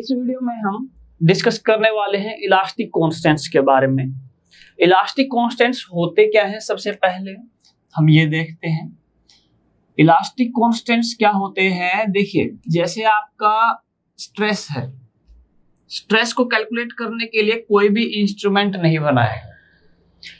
इस वीडियो में हम डिस्कस करने वाले हैं इलास्टिक कांस्टेंट्स के बारे में। इलास्टिक कांस्टेंट्स होते क्या हैं, सबसे पहले हम ये देखते हैं इलास्टिक कांस्टेंट्स क्या होते हैं। देखिए, जैसे आपका स्ट्रेस है, स्ट्रेस को कैलकुलेट करने के लिए कोई भी इंस्ट्रूमेंट नहीं बना है,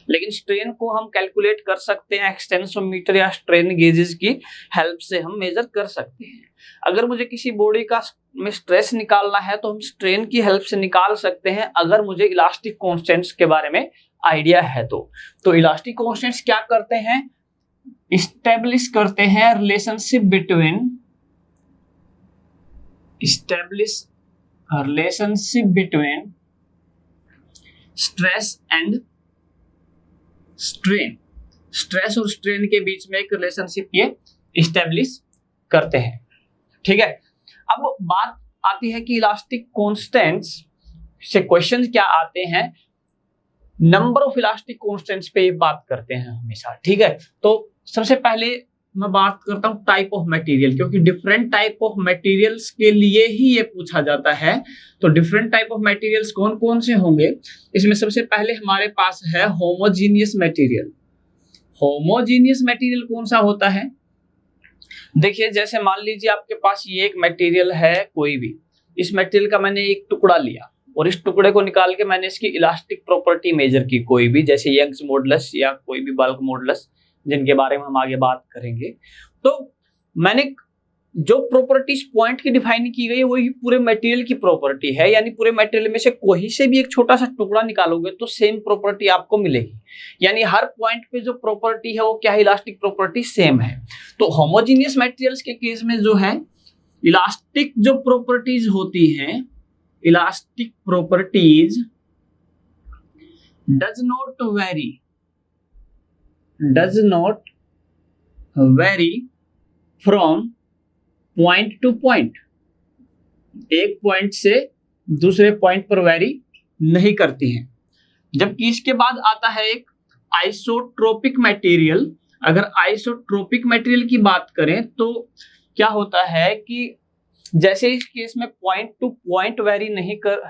लेकिन स्ट्रेन को हम कैलकुलेट कर सकते हैं एक्सटेंसोमीटर या स्ट्रेन गेजेस की हेल्प से हम मेजर कर सकते हैं। अगर मुझे किसी बॉडी का में स्ट्रेस निकालना है तो हम स्ट्रेन की हेल्प से निकाल सकते हैं, अगर मुझे इलास्टिक कांस्टेंट्स के बारे में आइडिया है तो इलास्टिक कांस्टेंट्स क्या करते हैं, इस्टेब्लिश करते हैं relationship between stress and strain. Stress और स्ट्रेन के बीच में एक रिलेशनशिप ये इस्टेब्लिश करते हैं। ठीक है, अब बात आती है कि इलास्टिक कांस्टेंट्स से क्वेश्चन क्या आते हैं, नंबर ऑफ इलास्टिक कांस्टेंट्स पे ये बात करते हैं हमेशा। ठीक है, तो सबसे पहले मैं बात करता हूँ टाइप ऑफ मटेरियल, क्योंकि डिफरेंट टाइप ऑफ मटेरियल्स के लिए ही ये पूछा जाता है। तो डिफरेंट टाइप ऑफ मटेरियल्स कौन कौन से होंगे, इसमें सबसे पहले हमारे पास है होमोजीनियस मटेरियल। होमोजीनियस मटेरियल कौन सा होता है, देखिए जैसे मान लीजिए आपके पास ये एक मटेरियल है कोई भी, इस मटेरियल का मैंने एक टुकड़ा लिया और इस टुकड़े को निकाल के मैंने इसकी इलास्टिक प्रॉपर्टी मेजर की, कोई भी, जैसे यंग्स मॉडुलस या कोई भी बल्क मॉडुलस, जिनके बारे में हम आगे बात करेंगे। तो मैंने जो प्रॉपर्टीज पॉइंट की डिफाइन की गई है वही पूरे मटेरियल की प्रॉपर्टी है, यानी पूरे मटेरियल में से कोई से भी एक छोटा सा टुकड़ा निकालोगे तो सेम प्रॉपर्टी आपको मिलेगी, यानी हर पॉइंट पे जो प्रॉपर्टी है वो क्या है, इलास्टिक प्रॉपर्टी सेम है। तो होमोजीनियस मटेरियल्स के केस में जो है इलास्टिक जो प्रॉपर्टीज होती हैं, elastic properties does not very from point two point, एक पॉइंट से दूसरे पॉइंट पर वेरी नहीं करती हैं। जबकि इसके बाद आता है एक आइसोट्रोपिक मटेरियल। अगर आइसोट्रोपिक मटेरियल की बात करें तो क्या होता है कि जैसे इस केस में पॉइंट टू पॉइंट वेरी नहीं कर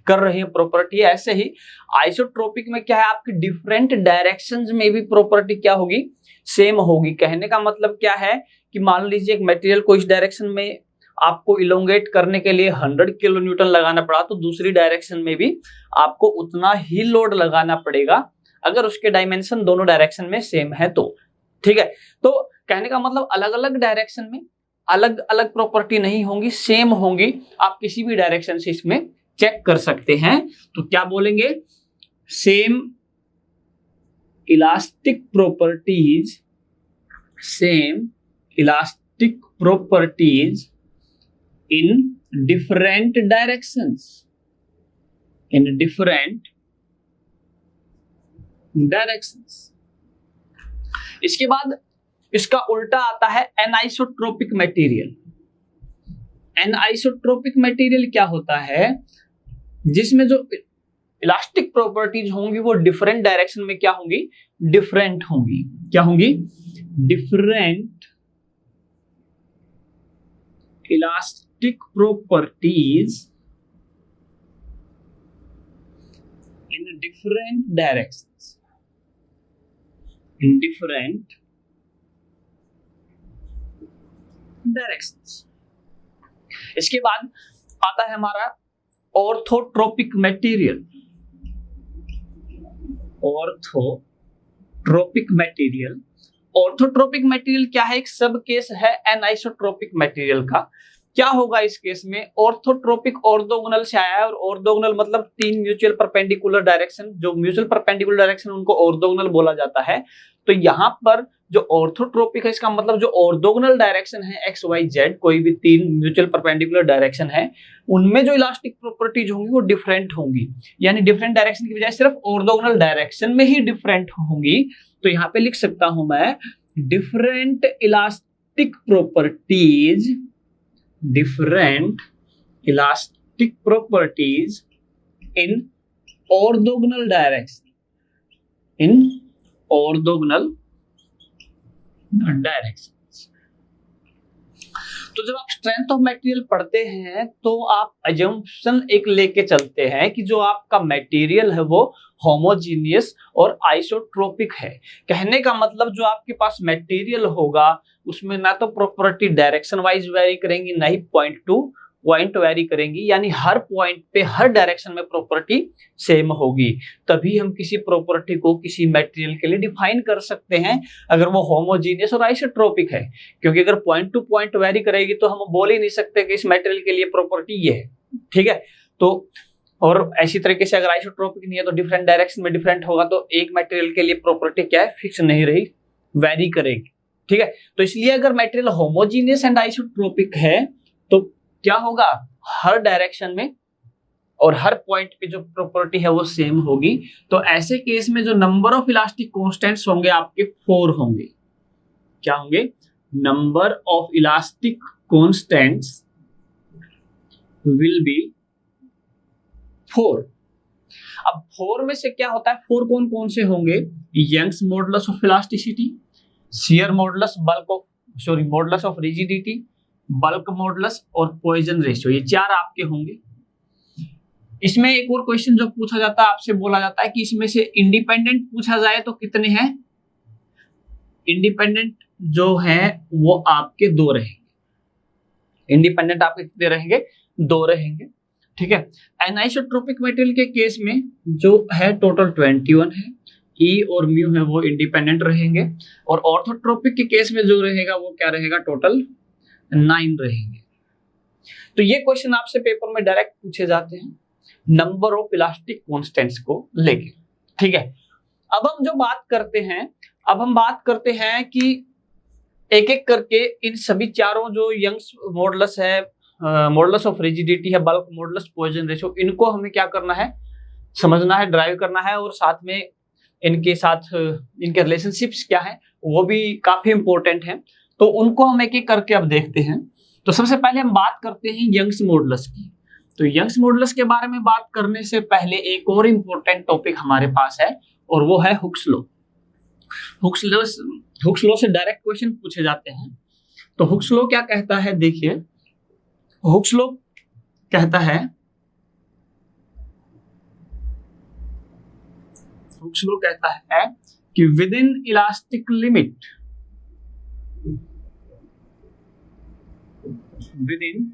रही है प्रॉपर्टी, ऐसे ही आइसोट्रोपिक में क्या है, आपकी डिफरेंट डायरेक्शंस में भी प्रॉपर्टी क्या होगी, सेम होगी। कहने का मतलब क्या है कि मान लीजिए एक मटेरियल को इस डायरेक्शन में आपको इलोंगेट करने के लिए 100 किलो न्यूटन लगाना पड़ा, तो दूसरी डायरेक्शन में भी आपको उतना ही लोड लगाना पड़ेगा, अगर उसके डायमेंशन दोनों डायरेक्शन में सेम है तो। ठीक है, तो कहने का मतलब अलग अलग डायरेक्शन में अलग अलग प्रॉपर्टी नहीं होंगी, सेम होंगी। आप किसी भी डायरेक्शन से इसमें चेक कर सकते हैं। तो क्या बोलेंगे, same elastic properties in different directions, इसके बाद इसका उल्टा आता है एनाइसोट्रोपिक मटेरियल। एनाइसोट्रोपिक मटेरियल क्या होता है, जिसमें जो इलास्टिक प्रॉपर्टीज होंगी वो डिफरेंट डायरेक्शन में क्या होंगी, डिफरेंट होंगी। क्या होंगी, different elastic properties in different directions, इसके बाद आता है हमारा ऑर्थोट्रोपिक मटेरियल। ऑर्थोट्रोपिक मटेरियल क्या है, एक सब केस है एनाइसोट्रोपिक मटेरियल का। क्या होगा इस केस में, ऑर्थोट्रोपिक ऑर्थोगोनल से आया है, और ऑर्थोगोनल मतलब तीन म्यूचुअल परपेंडिकुलर डायरेक्शन, जो म्यूचुअल परपेंडिकुलर डायरेक्शन उनको ऑर्थोगोनल बोला जाता है। तो यहाँ पर जो ऑर्थोट्रोपिक है, इसका मतलब जो ऑर्थोगोनल डायरेक्शन है एक्स वाई जेड, कोई भी तीन म्यूचुअल परपेंडिकुलर डायरेक्शन है, उनमें जो इलास्टिक प्रॉपर्टीज होंगी वो डिफरेंट होंगी, यानी डिफरेंट डायरेक्शन की बजाय सिर्फ ऑर्थोगोनल डायरेक्शन में ही डिफरेंट होंगी। तो यहाँ पे लिख सकता हूं मैं different elastic properties in orthogonal direction, तो जब आप स्ट्रेंथ ऑफ मटेरियल पढ़ते हैं तो आप अजम्पशन एक लेके चलते हैं कि जो आपका मटेरियल है वो होमोजीनियस और आइसोट्रोपिक है। कहने का मतलब जो आपके पास मटेरियल होगा उसमें ना तो प्रॉपर्टी डायरेक्शन वाइज वेरी करेंगी, ना ही पॉइंट टू पॉइंट वेरी करेंगी, यानी हर पॉइंट पे हर डायरेक्शन में प्रॉपर्टी सेम होगी। तभी हम किसी प्रॉपर्टी को किसी मटेरियल के लिए डिफाइन कर सकते हैं अगर वो होमोजीनियस और आइसोट्रोपिक है, क्योंकि अगर पॉइंट टू पॉइंट वेरी करेगी तो हम बोल ही नहीं सकते कि इस मटेरियल के लिए प्रॉपर्टी ये है। ठीक है, तो और ऐसी तरीके से अगर आइसोट्रोपिक नहीं है तो डिफरेंट डायरेक्शन में डिफरेंट होगा, तो एक मटेरियल के लिए प्रॉपर्टी क्या है, फिक्स नहीं रही, वेरी करेगी। ठीक है, तो इसलिए अगर मटेरियल होमोजीनियस एंड आइसोट्रोपिक है तो क्या होगा, हर डायरेक्शन में और हर पॉइंट पे जो प्रॉपर्टी है वो सेम होगी। तो ऐसे केस में जो नंबर ऑफ इलास्टिक कांस्टेंट्स होंगे आपके 4 होंगे। क्या होंगे, number of elastic constants will be 4। अब 4 में से क्या होता है, 4 कौन कौन से होंगे, Young's modulus of elasticity, shear modulus modulus of rigidity, bulk modulus और पॉइजन रेशियो, ये 4 आपके होंगे। इसमें एक और क्वेश्चन जो पूछा जाता है आपसे, बोला जाता है कि इसमें से इंडिपेंडेंट पूछा जाए तो कितने हैं, इंडिपेंडेंट जो है वो आपके 2 रहेंगे। इंडिपेंडेंट आपके कितने रहेंगे, 2 रहेंगे। ठीक है, एनाइसोट्रोपिक मटेरियल के केस में जो है टोटल 21 है, ई और म्यू है वो इंडिपेंडेंट रहेंगे, और ऑर्थोट्रोपिक के केस में जो रहेगा वो क्या रहेगा, टोटल 9 रहेंगे। तो ये क्वेश्चन आपसे पेपर में डायरेक्ट पूछे जाते हैं नंबर ऑफ इलास्टिक कांस्टेंट्स को लेके। ठीक है, अब हम जो बात करते हैं, अब हम बात करते हैं कि एक एक करके इन सभी चारों जो यंग्स मॉडुलस है, मॉडुलस ऑफ रिजिडिटी है, बल्क मॉडुलस, पॉइजन रेशियो, इनको हमें क्या करना है, समझना है, ड्राइव करना है, और साथ में इनके साथ इनके रिलेशनशिप्स क्या है वो भी काफी इंपॉर्टेंट है। तो उनको हम एक एक करके अब देखते हैं। तो सबसे पहले हम बात करते हैं यंग्स मॉडुलस की। तो यंग्स मॉडुलस के बारे में बात करने से पहले एक और इंपॉर्टेंट टॉपिक हमारे पास है और वो है हुक्स लॉ। हुक्स लॉ से डायरेक्ट क्वेश्चन पूछे जाते हैं। तो हुक्स लॉ क्या कहता है, देखिए हुक्स लॉ कहता है, हुक्स लॉ कहता है कि with in elastic limit, with in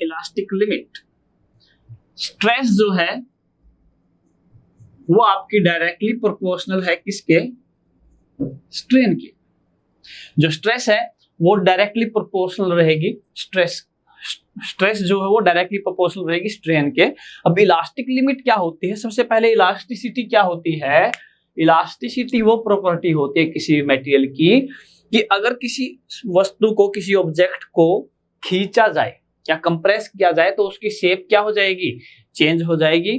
elastic limit, stress जो है वो आपकी डायरेक्टली प्रोपोर्शनल है किसके, स्ट्रेन के। जो स्ट्रेस है वो डायरेक्टली प्रोपोर्शनल रहेगी, स्ट्रेस जो है वो डायरेक्टली प्रोपोर्शनल रहेगी स्ट्रेन के। अब इलास्टिक लिमिट क्या होती है, सबसे पहले इलास्टिसिटी क्या होती है, इलास्टिसिटी वो प्रॉपर्टी होती है किसी मटेरियल की कि अगर किसी वस्तु को, किसी ऑब्जेक्ट को खींचा जाए या कंप्रेस किया जाए तो उसकी शेप क्या हो जाएगी, चेंज हो जाएगी।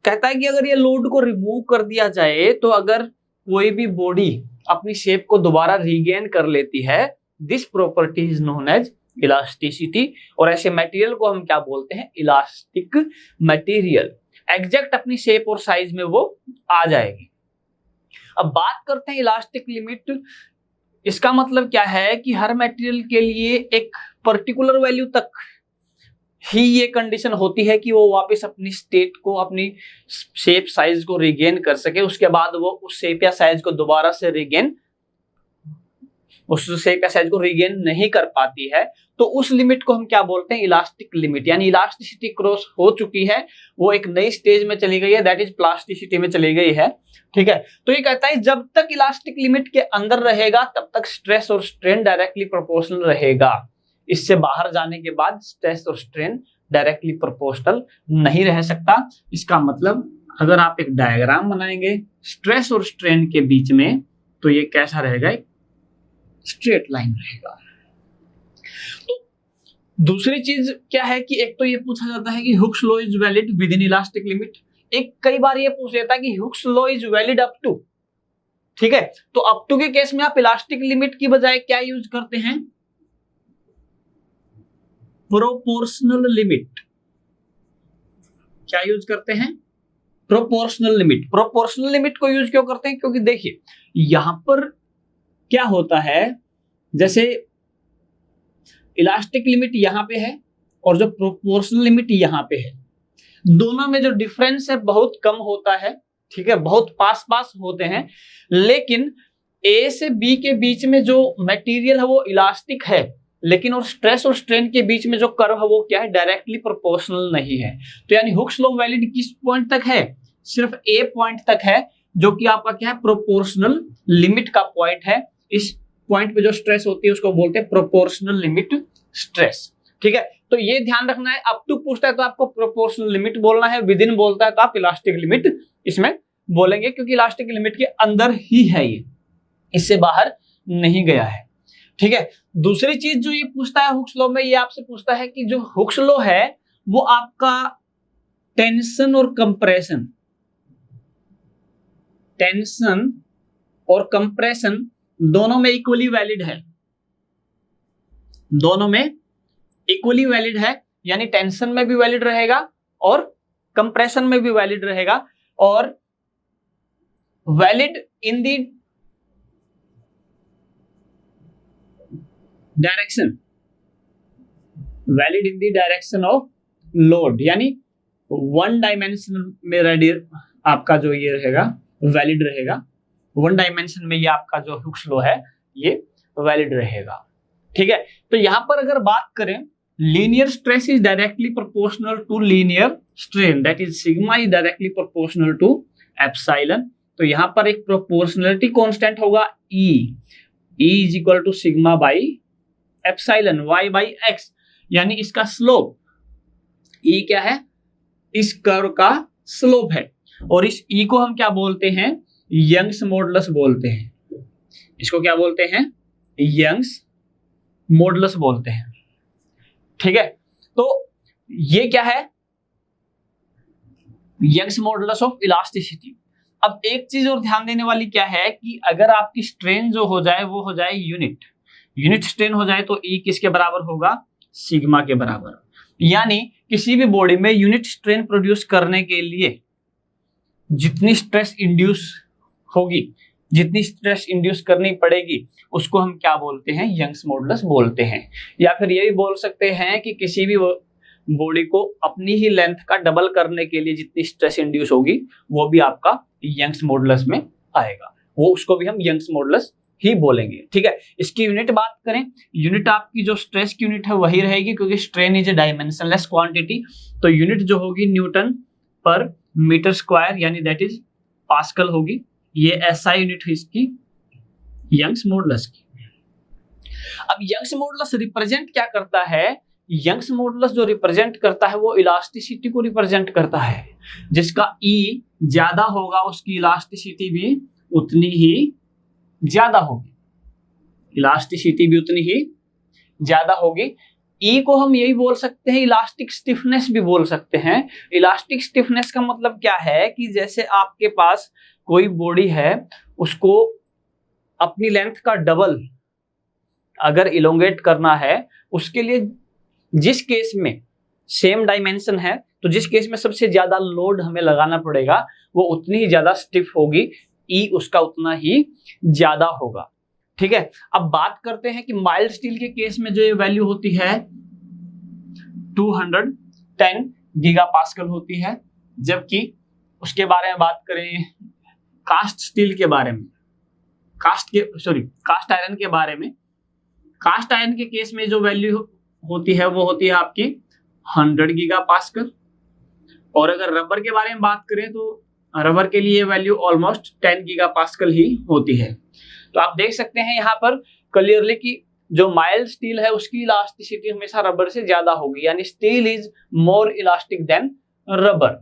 कहता है कि अगर ये लोड को रिमूव कर दिया जाए तो अगर कोई भी बॉडी अपनी शेप को दोबारा रीगेन कर लेती है, this property is known as elasticity. और ऐसे मटेरियल को हम क्या बोलते हैं, इलास्टिक मटेरियल। एग्जैक्ट अपनी शेप और साइज में वो आ जाएगी। अब बात करते हैं इलास्टिक लिमिट। इसका मतलब क्या है कि हर मटेरियल के लिए एक पर्टिकुलर वैल्यू तक ही ये कंडीशन होती है कि वो वापस अपनी स्टेट को, अपनी शेप साइज को रिगेन कर सके। उसके बाद वो उस शेप या साइज को दोबारा से रिगेन नहीं कर पाती है। तो उस लिमिट को हम क्या बोलते हैं, इलास्टिक लिमिट। यानी इलास्टिसिटी क्रॉस हो चुकी है, वो एक नई स्टेज में चली गई है, दैट इज प्लास्टिसिटी में चली गई है। ठीक है, तो ये कहता है जब तक इलास्टिक लिमिट के अंदर रहेगा तब तक स्ट्रेस और स्ट्रेन डायरेक्टली प्रोपोर्शनल रहेगा। इससे बाहर जाने के बाद स्ट्रेस और स्ट्रेन डायरेक्टली प्रोपोर्शनल नहीं रह सकता। इसका मतलब अगर आप एक डायग्राम बनाएंगे स्ट्रेस और स्ट्रेन के बीच में, तो ये कैसा रहेगा, एक स्ट्रेट लाइन रहेगा। तो दूसरी चीज क्या है कि एक तो ये पूछा जाता है कि Hooke's law is valid within elastic limit. एक कई बार ये पूछ लेता है कि Hooke's law is valid up to. ठीक है, तो अप टू के केस में आप इलास्टिक लिमिट की बजाय क्या यूज करते हैं, प्रोपोर्शनल लिमिट। क्या यूज करते हैं, प्रोपोर्शनल लिमिट। प्रोपोर्शनल लिमिट को यूज क्यों करते हैं, क्योंकि देखिए यहां पर क्या होता है, जैसे इलास्टिक लिमिट यहाँ पे है और जो प्रोपोर्शनल लिमिट यहाँ पे है, दोनों में जो डिफरेंस है बहुत कम होता है, ठीक है, बहुत पास पास होते हैं, लेकिन ए से बी के बीच में जो मटेरियल है वो इलास्टिक है, लेकिन और स्ट्रेस और स्ट्रेन के बीच में जो कर्व है वो क्या है, डायरेक्टली प्रोपोर्शनल नहीं है। तो यानी हुक्स लॉ वैलिड किस पॉइंट तक है, सिर्फ ए पॉइंट तक है, जो कि आपका क्या है, प्रोपोर्शनल लिमिट का पॉइंट है। इस पॉइंट पे जो स्ट्रेस होती है उसको बोलते हैं प्रोपोर्शनल लिमिट स्ट्रेस, ठीक है। तो ये ध्यान रखना है, अप टू पूछता है तो आपको प्रोपोर्शनल लिमिट बोलना है, विद इन बोलता है तो आप इलास्टिक लिमिट इसमें बोलेंगे, क्योंकि इलास्टिक लिमिट के अंदर ही है ये, इससे बाहर नहीं गया है, ठीक है। दूसरी चीज जो ये पूछता है हुक्स लॉ में, ये आपसे पूछता है कि जो हुक्स लॉ है वो आपका टेंशन और कंप्रेशन, टेंशन और कंप्रेशन दोनों में इक्वली वैलिड है, दोनों में इक्वली वैलिड है, यानी टेंशन में भी वैलिड रहेगा और कंप्रेशन में भी वैलिड रहेगा, और valid in the direction, valid in the direction of load, यानी वन डायमेंशन में आपका जो ये रहेगा वैलिड रहेगा, वन डायमेंशन में ये आपका जो हुक्स लॉ है ये वैलिड रहेगा, ठीक है। तो यहां पर अगर बात करें, linear stress is directly proportional to linear strain, that is sigma is directly proportional to epsilon. तो यहां पर एक प्रोपोर्शनलिटी कांस्टेंट होगा E is equal to sigma by epsilon y by x, यानी इसका स्लोप E क्या है, इस कर्व का स्लोप है, और इस E को हम क्या बोलते हैं, यंग्स मॉडुलस बोलते हैं, इसको क्या बोलते हैं, यंग्स मॉडुलस बोलते हैं, ठीक है। तो ये क्या है, यंग्स मॉडुलस ऑफ इलास्टिसिटी। अब एक चीज और ध्यान देने वाली क्या है कि अगर आपकी स्ट्रेन जो हो जाए वो हो जाए यूनिट स्ट्रेन हो जाए, तो E किसके बराबर होगा, सिग्मा के बराबर, यानी किसी भी बॉडी में यूनिट स्ट्रेन प्रोड्यूस करने के लिए जितनी स्ट्रेस इंड्यूस होगी, जितनी स्ट्रेस इंड्यूस करनी पड़ेगी, उसको हम क्या बोलते हैं, यंग्स मॉडुलस बोलते हैं। या फिर ये भी बोल सकते हैं कि किसी भी बॉडी को अपनी ही लेंथ का डबल करने के लिए जितनी स्ट्रेस इंड्यूस होगी वो भी आपका यंग्स मॉडुलस में आएगा, वो उसको भी हम यंग्स मॉडुलस ही बोलेंगे, ठीक है। इसकी यूनिट बात करें, यूनिट आपकी जो स्ट्रेस की यूनिट है वही रहेगी, क्योंकि strain is a dimensionless quantity, तो यूनिट जो होगी न्यूटन पर मीटर स्क्वायर, यानी दैट इज पास्कल होगी। ये SI यूनिट है इसकी यंग्स मॉडुलस की। अब यंग्स मॉडुलस रिप्रेजेंट क्या करता है, यंग्स मॉडुलस जो रिप्रेजेंट करता है वो इलास्टिसिटी को रिप्रेजेंट करता है, जिसका E ज्यादा होगा उसकी इलास्टिसिटी भी उतनी ही ज्यादा होगी, इलास्टिसिटी भी उतनी ही ज्यादा होगी। E को हम यही बोल सकते हैं, इलास्टिक स्टिफनेस भी बोल सकते हैं। इलास्टिक स्टिफनेस का मतलब क्या है कि जैसे आपके पास कोई बॉडी है, उसको अपनी लेंथ का डबल अगर इलोंगेट करना है, उसके लिए जिस केस में सेम डायमेंशन है, तो जिस केस में सबसे ज्यादा लोड हमें लगाना पड़ेगा वो उतनी ही ज्यादा स्टिफ होगी, E उसका उतना ही ज्यादा होगा, ठीक है। अब बात करते हैं कि माइल्ड स्टील के केस में जो ये वैल्यू होती है 210 गीगापास्कल होती है, जबकि उसके बारे में बात करें कास्ट स्टील के बारे में, कास्ट आयरन के बारे में, कास्ट आयरन के केस में जो वैल्यू होती है वो होती है आपकी 100 गीगापास्कल, और अगर रबर के बारे में बात करें तो रबर के लिए वैल्यू ऑलमोस्ट 10 गीगापास्कल ही होती है। तो आप देख सकते हैं यहाँ पर क्लियरली कि जो माइल्ड स्टील है उसकी इलास्टिसिटी हमेशा रबर से ज्यादा होगी, यानी steel is more elastic than rubber.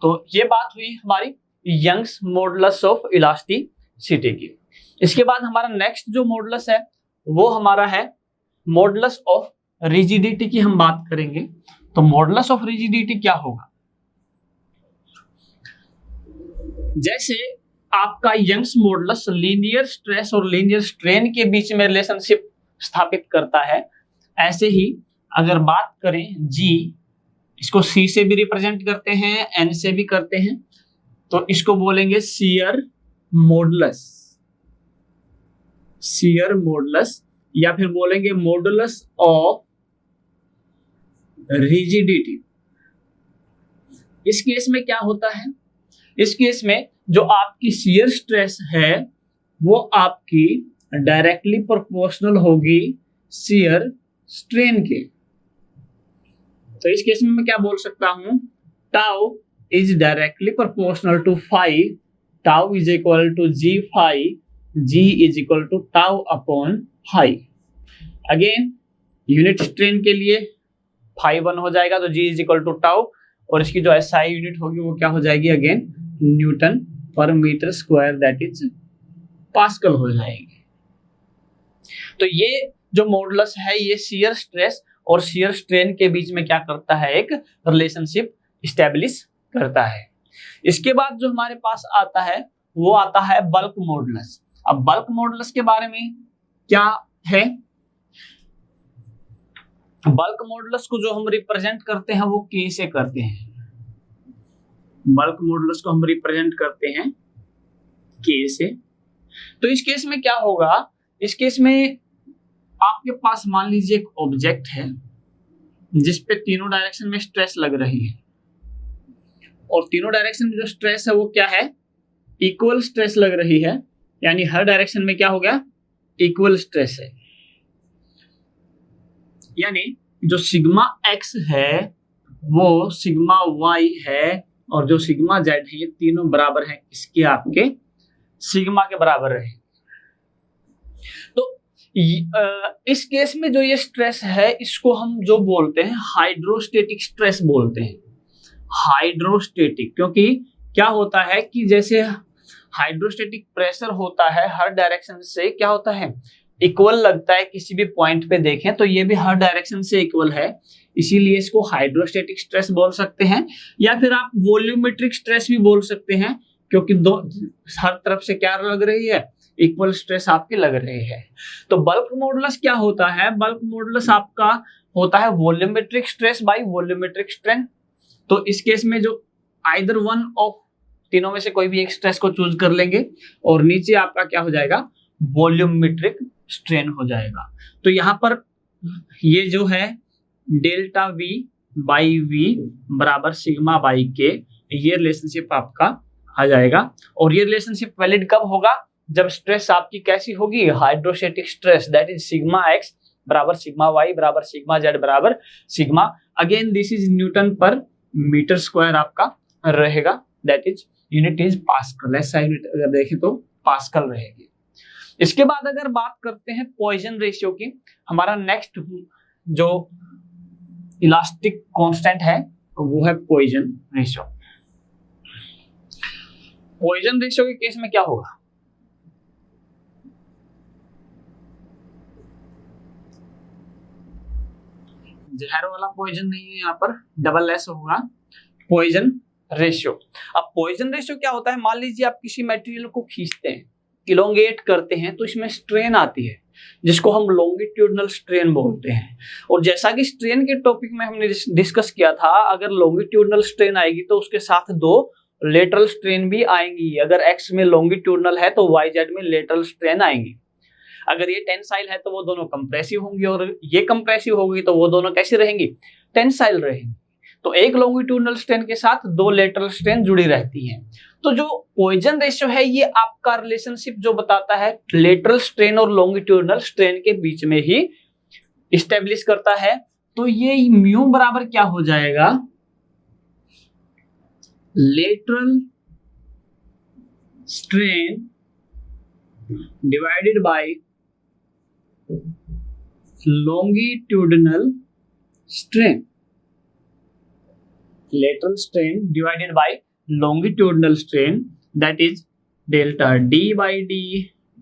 तो ये बात हुई हमारी यंग्स मॉडुलस ऑफ इलास्टिसिटी की। इसके बाद हमारा नेक्स्ट जो मॉडुलस है वो हमारा है मॉडुलस ऑफ रिजिडिटी की हम बात करेंगे। तो मॉडुलस ऑफ रिजिडिटी क्या होगा, जैसे आपका यंग्स मॉडुलस लीनियर स्ट्रेस और लीनियर स्ट्रेन के बीच में रिलेशनशिप स्थापित करता है, ऐसे ही अगर बात करें G, इसको C से भी रिप्रेजेंट करते हैं, N से भी करते हैं, तो इसको बोलेंगे शियर मॉडुलस। शियर मॉडुलस या फिर बोलेंगे मॉडुलस ऑफ रिजिडिटी। इस केस में क्या होता है, इस केस में जो आपकी शियर स्ट्रेस है वो आपकी डायरेक्टली प्रोपोर्शनल होगी शियर स्ट्रेन के। तो इस केस में मैं क्या बोल सकता हूं, tau is directly proportional to phi, tau is equal to G phi, G is equal to tau upon phi. Again unit strain के लिए फाई 1 हो जाएगा तो G is equal to tau, और इसकी जो एसआई यूनिट होगी वो क्या हो जाएगी, again newton per metre square, that is pascal हो जाएगी। तो ये जो मॉडुलस है ये शियर स्ट्रेस और शियर स्ट्रेन के बीच में क्या करता है, एक रिलेशनशिप स्टैब्लिश करता है। इसके बाद जो हमारे पास आता है वो आता है बल्क मॉडुलस। अब बल्क मॉडुलस के बारे में क्या है, बल्क मॉडुलस को जो हम रिप्रेजेंट करते हैं वो के से करते हैं। बल्क मॉडुलस को हम रिप्रेजेंट करते हैं के से। तो इस केस में क्या होगा, इस केस में आपके पास मान लीजिए एक ऑब्जेक्ट है जिस पे तीनों डायरेक्शन में स्ट्रेस लग रही है, और तीनों डायरेक्शन में जो स्ट्रेस है वो क्या है, इक्वल स्ट्रेस लग रही है, यानी हर डायरेक्शन में क्या हो गया, इक्वल स्ट्रेस है। यानी जो सिग्मा एक्स है वो सिग्मा वाई है और जो सिग्मा जेड है ये तीनों बराबर है इसके आपके सिग्मा के बराबर रहे। तो इस केस में जो ये स्ट्रेस है इसको हम जो बोलते हैं हाइड्रोस्टेटिक स्ट्रेस बोलते हैं, हाइड्रोस्टेटिक। क्योंकि क्या होता है कि जैसे हाइड्रोस्टेटिक प्रेशर होता है हर डायरेक्शन से क्या होता है, इक्वल लगता है, किसी भी पॉइंट पे देखें तो ये भी हर डायरेक्शन से इक्वल है, इसीलिए इसको हाइड्रोस्टेटिक स्ट्रेस बोल सकते हैं। या फिर आप वॉल्यूमेट्रिक स्ट्रेस भी बोल सकते हैं, क्योंकि दो हर तरफ से क्या लग रही है, इक्वल स्ट्रेस आपके लग रहे हैं। तो बल्क मॉडुलस क्या होता है, बल्क मॉडुलस आपका होता है volumetric stress by volumetric strain. तो इस केस में जो आइदर वन ऑफ तीनों में से कोई भी एक स्ट्रेस को चूज कर लेंगे और नीचे आपका क्या हो जाएगा, वॉल्यूमेट्रिक स्ट्रेन हो जाएगा। तो यहां पर ये जो है डेल्टा वी बाई वी बराबर सिग्मा बाई के, ये रिलेशनशिप आपका आ जाएगा। और ये रिलेशनशिप वैलिड कब होगा, जब स्ट्रेस आपकी कैसी होगी, hydrostatic stress, that is sigma x बराबर सिग्मा वाई बराबर सिग्मा जेड बराबर sigma, again this is Newton per metre square आपका रहेगा, that is unit is pascal, ऐसा यूनिट अगर देखें तो पास्कल रहेगी। इसके बाद अगर बात करते हैं पॉइजन रेशियो की, हमारा नेक्स्ट जो इलास्टिक कांस्टेंट है वो है पॉइजन रेशियो। पॉइजन रेशियो के केस में क्या होगा, जहर वाला पॉइजन नहीं है, यहाँ पर डबल एस होगा, पॉइजन रेशियो। अब पॉइजन रेशियो क्या होता है, मान लीजिए आप किसी मटेरियल को खींचते हैं, इलोंगेट करते हैं, तो इसमें स्ट्रेन आती है जिसको हम लॉन्गिट्यूडनल स्ट्रेन बोलते हैं। और जैसा कि स्ट्रेन के टॉपिक में हमने डिस्कस किया था, अगर लॉन्गिट्यूडनल स्ट्रेन आएगी तो उसके साथ दो लेटरल स्ट्रेन भी आएंगी। अगर एक्स में लॉन्गिट्यूडनल है तो वाई जेड में लेटरल स्ट्रेन आएंगी। अगर ये टेंसाइल है तो वो दोनों कंप्रेसिव होंगी, और ये कंप्रेसिव होगी तो वो दोनों कैसी रहेंगी, टेंसाइल रहेंगी। तो एक लॉन्गिट्यूडनल स्ट्रेन के साथ दो लेटरल स्ट्रेन जुड़ी रहती हैं। तो जो पॉइजन रेशियो है ये आपका रिलेशनशिप जो बताता है लेटरल स्ट्रेन और लॉन्गिट्यूडनल स्ट्रेन के बीच में ही इस्टेब्लिश करता है। तो ये म्यू बराबर क्या हो जाएगा, lateral strain divided by longitudinal strain, lateral strain divided by longitudinal strain, that is delta D by D,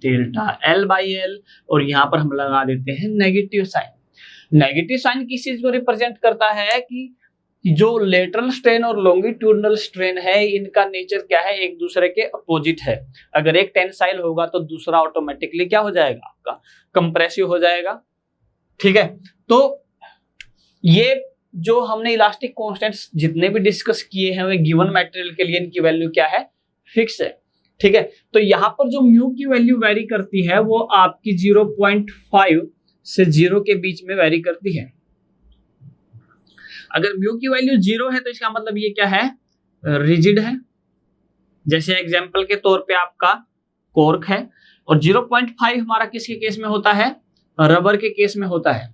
delta L by L, और यहां पर हम लगा देते हैं नेगेटिव साइन। नेगेटिव साइन किस चीज को रिप्रेजेंट करता है कि जो लेटरल स्ट्रेन और लॉन्गिट्यूडनल स्ट्रेन है इनका नेचर क्या है, एक दूसरे के अपोजिट है। अगर एक टेंसाइल होगा तो दूसरा ऑटोमेटिकली क्या हो जाएगा, आपका कंप्रेसिव हो जाएगा। ठीक है, तो ये जो हमने इलास्टिक कांस्टेंट्स जितने भी डिस्कस किए हैं वे गिवन मटेरियल के लिए इनकी वैल्यू क्या है, फिक्स है। ठीक है, तो यहाँ पर जो म्यू की वैल्यू वेरी करती है वो आपकी 0.5 से 0 के बीच में वेरी करती है। अगर म्यू की वैल्यू 0 है तो इसका मतलब ये क्या है, रिजिड है। जैसे एग्जाम्पल के तौर पे आपका कॉर्क है, और 0.5 हमारा किसके केस में होता है, रबर के केस में होता है।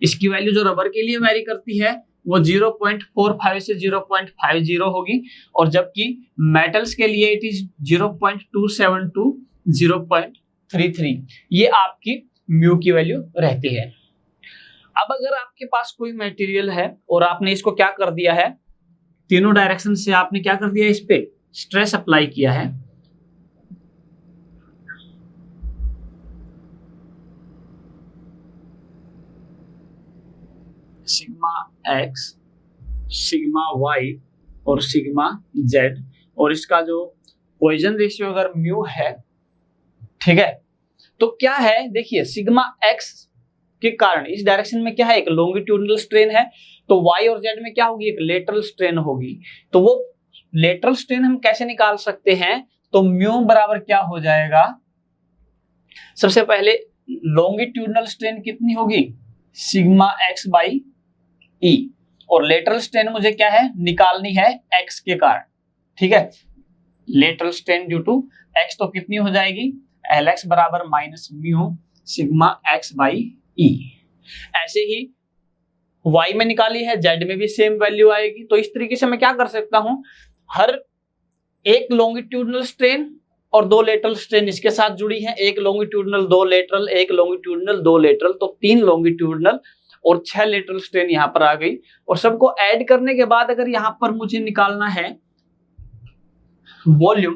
इसकी वैल्यू जो रबर के लिए वेरी करती है वो 0.45 से 0.50 होगी, और जबकि मेटल्स के लिए इट इज 0.27 टू 0.33। ये आपकी म्यू की वैल्यू रहती है। अब अगर आपके पास कोई मटेरियल है और आपने इसको क्या कर दिया है, तीनों डायरेक्शन से आपने क्या कर दिया, इस पे स्ट्रेस अप्लाई किया है, सिग्मा एक्स, सिग्मा वाई और सिग्मा जेड, और इसका जो पॉइजन रेशियो अगर म्यू है, ठीक है, तो क्या है, देखिए सिग्मा एक्स के कारण इस डायरेक्शन में क्या है, एक लॉन्गिट्यूडनल स्ट्रेन है, तो वाई और जेड में क्या होगी, एक लेटरल स्ट्रेन होगी। तो वो लेटरल स्ट्रेन हम कैसे निकाल सकते हैं, तो म्यू बराबर क्या हो जाएगा, सबसे पहले लॉन्गिट्यूडनल स्ट्रेन कितनी होगी, सिग्मा एक्स बाई ई, और लेटरल स्ट्रेन मुझे क्या है, निकालनी है एक्स के कारण, ठीक है। Lateral strain due to x तो कितनी हो जाएगी, एल एक्स बराबर minus mu sigma x by E. ऐसे ही y में निकाली है, z में भी सेम वैल्यू आएगी। तो इस तरीके से मैं क्या कर सकता हूं, हर एक लॉन्गिट्यूडनल स्ट्रेन और दो लेटरल स्ट्रेन इसके साथ जुड़ी है, एक लॉन्गिट्यूडनल दो लेटरल, एक लॉन्गिट्यूडनल दो लेटरल, तो 3 लॉन्गिट्यूडनल और 6 लेटरल स्ट्रेन यहां पर आ गई। और सबको ऐड करने के बाद अगर यहां पर मुझे निकालना है वॉल्यूम,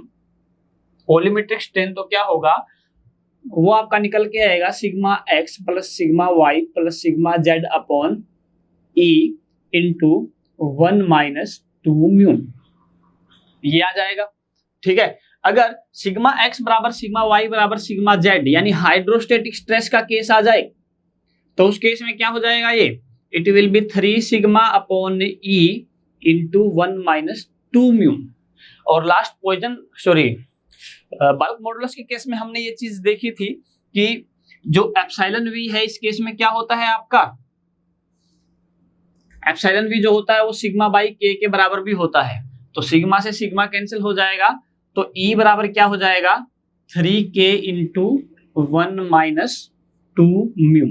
वॉल्यूमेट्रिक स्ट्रेन, तो क्या होगा, वो आपका निकल के आएगा sigma x plus sigma y plus sigma z upon E into 1 minus 2 mu, ये आ जाएगा, ठीक है। अगर सिग्मा एक्स बराबर सिग्मा वाई बराबर सिग्मा जेड यानी हाइड्रोस्टेटिक स्ट्रेस का केस आ जाए, तो उस केस में क्या हो जाएगा, ये it will be 3 sigma upon E into 1 minus 2 mu. और last Poisson sorry bulk modulus के केस में हमने ये चीज देखी थी कि जो एप्सिलॉन वी है इस केस में क्या होता है, आपका एप्सिलॉन वी जो होता है वो सिग्मा बाई के बराबर भी होता है। तो सिग्मा से सिग्मा कैंसिल हो जाएगा, तो ई बराबर क्या हो जाएगा, 3k इंटू 1 माइनस 2 म्यू।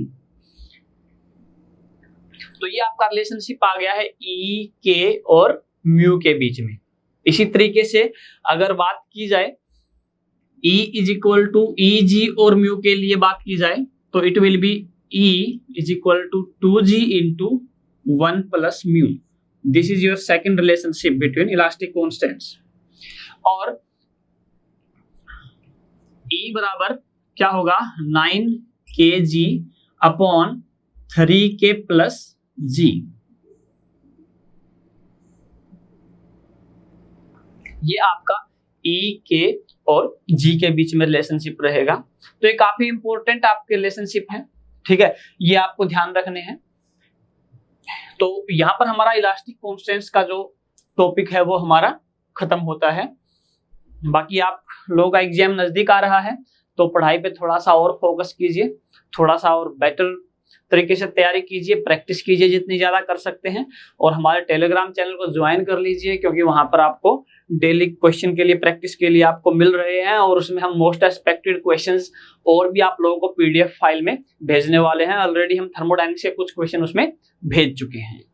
तो ये आपका रिलेशनशिप आ गया है ई के और म्यू के बीच में। इसी तरीके से अगर बात की जाए E is equal to E G और म्यू के लिए बात की जाए, तो it will be E is equal to 2g into 1 plus mu. This is your second relationship between elastic constants. और E बराबर क्या होगा, 9kg upon 3k plus g। ये आपका E के और G के बीच में रिलेशनशिप रहेगा। तो ये काफी इंपॉर्टेंट आपके रिलेशनशिप है, ठीक है, ये आपको ध्यान रखने हैं। तो यहाँ पर हमारा इलास्टिक कॉन्स्टेंट्स का जो टॉपिक है वो हमारा खत्म होता है। बाकी आप लोगों का एग्जाम नजदीक आ रहा है, तो पढ़ाई पे थोड़ा सा और फोकस कीजिए, थोड़ा सा और बेटर तरीके से तैयारी कीजिए, प्रैक्टिस कीजिए जितनी ज्यादा कर सकते हैं। और हमारे टेलीग्राम चैनल को ज्वाइन कर लीजिए, क्योंकि वहां पर आपको डेली क्वेश्चन के लिए, प्रैक्टिस के लिए आपको मिल रहे हैं, और उसमें हम मोस्ट एक्सपेक्टेड क्वेश्चंस और भी आप लोगों को पीडीएफ फाइल में भेजने वाले हैं। ऑलरेडी हम थर्मोडायनेमिक्स के कुछ क्वेश्चन उसमें भेज चुके हैं।